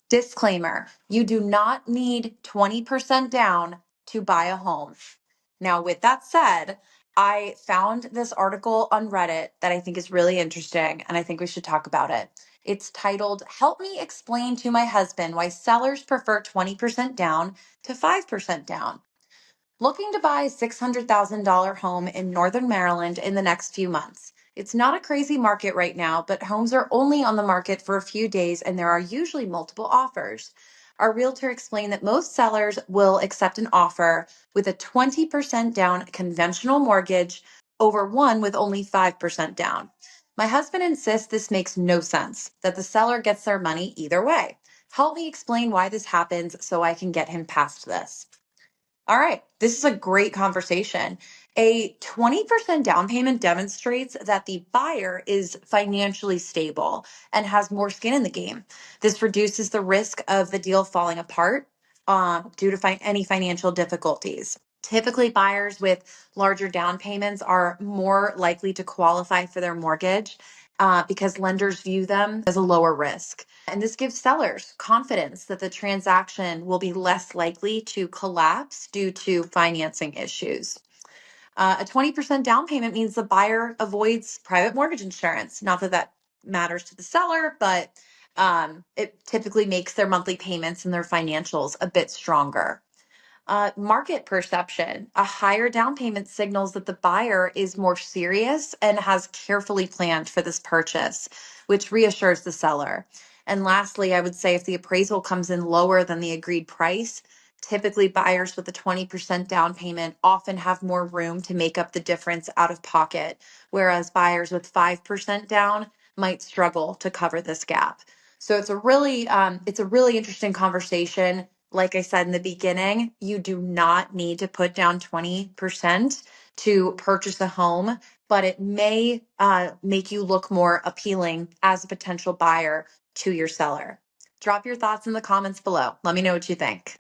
Disclaimer, you do not need 20% down to buy a home. Now, with that said, I found this article on Reddit that I think is really interesting, and I think we should talk about it. It's titled, Help Me Explain to My Husband Why Sellers Prefer 20% Down to 5% Down. Looking to buy a $600,000 home in Northern Maryland in the next few months. It's not a crazy market right now, but homes are only on the market for a few days and there are usually multiple offers. Our realtor explained that most sellers will accept an offer with a 20% down conventional mortgage over one with only 5% down. My husband insists this makes no sense, that the seller gets their money either way. Help me explain why this happens so I can get him past this. All right, this is a great conversation. A 20% down payment demonstrates that the buyer is financially stable and has more skin in the game. This reduces the risk of the deal falling apart due to any financial difficulties. Typically, buyers with larger down payments are more likely to qualify for their mortgage because lenders view them as a lower risk. And this gives sellers confidence that the transaction will be less likely to collapse due to financing issues. A 20% down payment means the buyer avoids private mortgage insurance. Not that that matters to the seller, but it typically makes their monthly payments and their financials a bit stronger. Market perception. A higher down payment signals that the buyer is more serious and has carefully planned for this purchase, which reassures the seller. And lastly, I would say if the appraisal comes in lower than the agreed price, typically buyers with a 20% down payment often have more room to make up the difference out of pocket, whereas buyers with 5% down might struggle to cover this gap. So it's a really interesting conversation. Like I said in the beginning, you do not need to put down 20% to purchase a home, but it may make you look more appealing as a potential buyer to your seller. Drop your thoughts in the comments below. Let me know what you think.